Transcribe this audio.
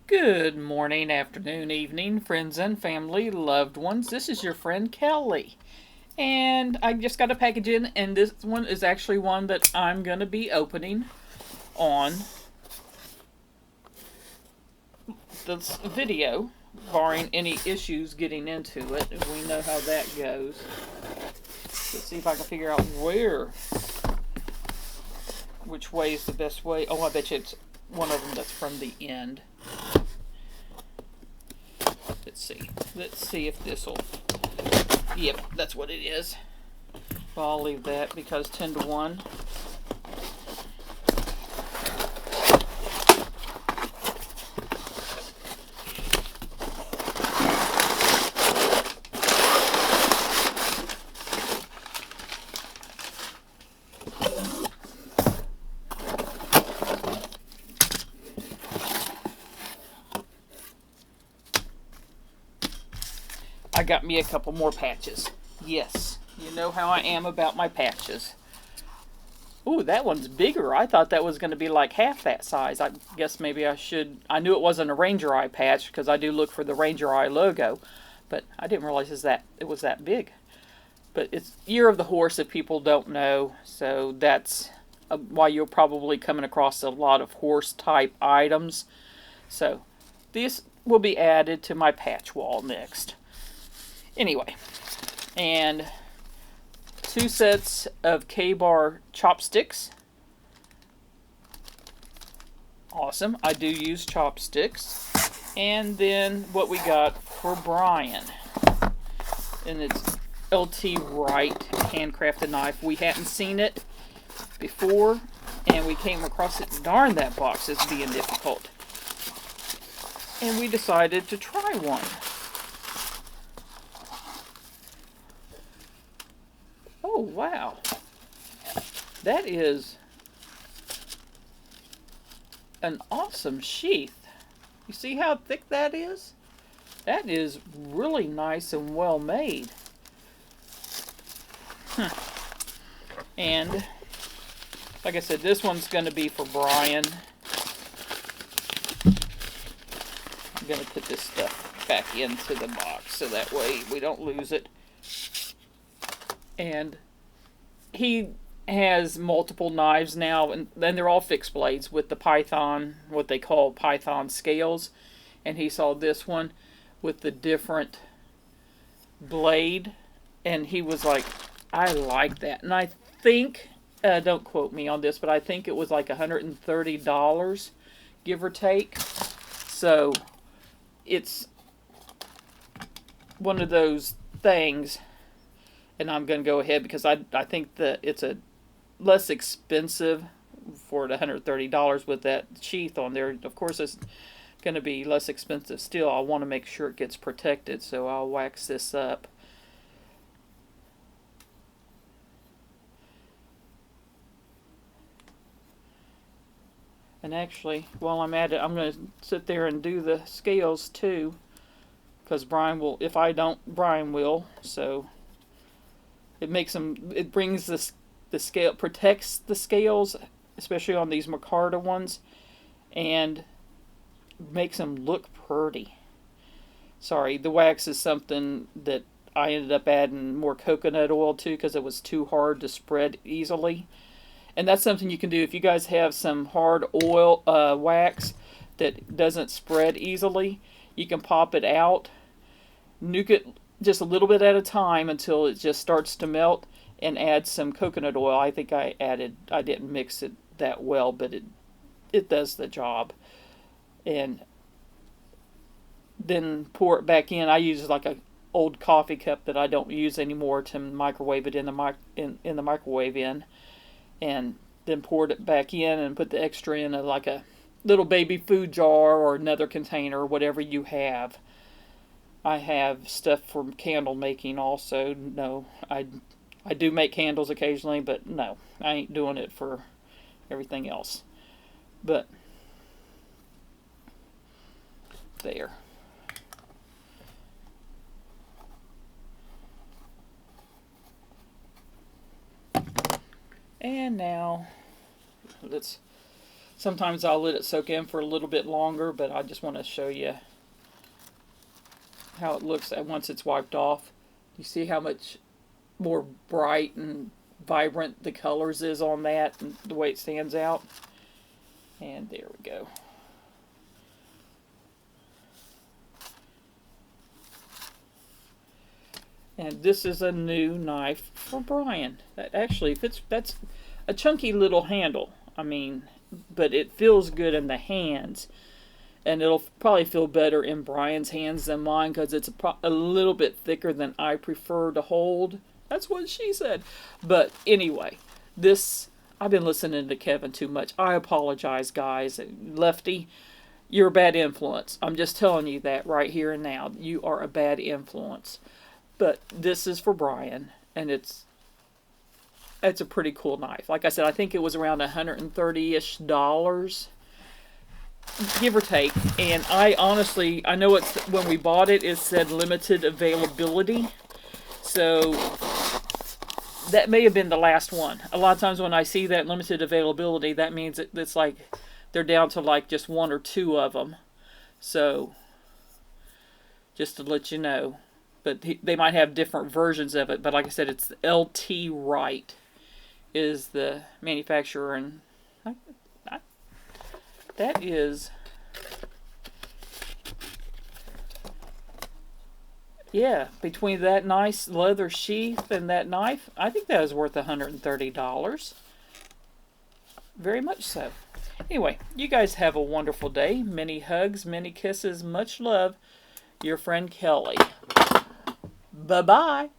Good morning, afternoon, evening, friends and family, loved ones. This is your friend Kelly. And I just got a package in, and this one is actually one that I'm going to be opening on this video, barring any issues getting into it. We know how that goes. Let's see if I can figure out which way is the best way. Oh, I bet you it's one of them that's from the end. Let's see. Let's see if this'll. Yep, that's what it is. Well, I'll leave that because 10 to 1. I got me a couple more patches. Yes, you know how I am about my patches. Ooh, that one's bigger. I thought that was going to be like half that size. I guess maybe I should. I knew it wasn't a Ranger Eye patch because I do look for the Ranger Eye logo, but I didn't realize it was that big. But it's Year of the Horse if people don't know, so that's why you're probably coming across a lot of horse type items. So this will be added to my patch wall next. Anyway, and 2 sets of K-Bar chopsticks. Awesome. I do use chopsticks. And then what we got for Brian. And it's LT Wright handcrafted knife. We hadn't seen it before, and we came across it. Darn, that box is being difficult. And we decided to try one. Oh, wow. That is an awesome sheath. You see how thick that is? That is really nice and well made. And, like I said, this one's going to be for Brian. I'm going to put this stuff back into the box so that way we don't lose it. And he has multiple knives now, and then they're all fixed blades with the Python, what they call Python scales. And he saw this one with the different blade, and he was like, I like that. And I think, don't quote me on this, but I think it was like $130, give or take. So it's one of those things. And I'm going to go ahead because I think that it's a less expensive for the $130 with that sheath on there. Of course, it's going to be less expensive still. I want to make sure it gets protected, so I'll wax this up. And actually, while I'm at it, I'm going to sit there and do the scales too, because Brian will. If I don't, Brian will. So it makes them. It brings the scale, protects the scales, especially on these micarta ones, and makes them look pretty. Sorry, the wax is something that I ended up adding more coconut oil to because it was too hard to spread easily. And that's something you can do if you guys have some hard oil wax that doesn't spread easily. You can pop it out, nuke it just a little bit at a time until it just starts to melt, and add some coconut oil. I think I didn't mix it that well, but it does the job. And then pour it back in. I use like a old coffee cup that I don't use anymore to microwave it in the microwave in, and then poured it back in and put the extra in like a little baby food jar or another container, whatever you have. I have stuff for candle making also. No, I do make candles occasionally, but no, I ain't doing it for everything else. But there. And now let's Sometimes I'll let it soak in for a little bit longer, but I just want to show you how it looks once it's wiped off. You see how much more bright and vibrant the colors is on that and the way it stands out. And there we go. And this is a new knife for Brian. That actually fits. That's a chunky little handle. I mean, but it feels good in the hands. And it'll probably feel better in Brian's hands than mine because it's a little bit thicker than I prefer to hold. That's what she said. But anyway, I've been listening to Kevin too much. I apologize, guys. Lefty, you're a bad influence. I'm just telling you that right here and now. You are a bad influence. But this is for Brian, and it's a pretty cool knife. Like I said, I think it was around $130-ish, give or take. And I honestly, I know it's when we bought it, it said limited availability. So that may have been the last one. A lot of times when I see that limited availability, that means it's like they're down to like just one or two of them. So just to let you know. But they might have different versions of it. But like I said, it's LT Wright is the manufacturer. And that is, yeah, between that nice leather sheath and that knife, I think that was worth $130. Very much so. Anyway, you guys have a wonderful day. Many hugs, many kisses, much love. Your friend Kelly. Bye-bye.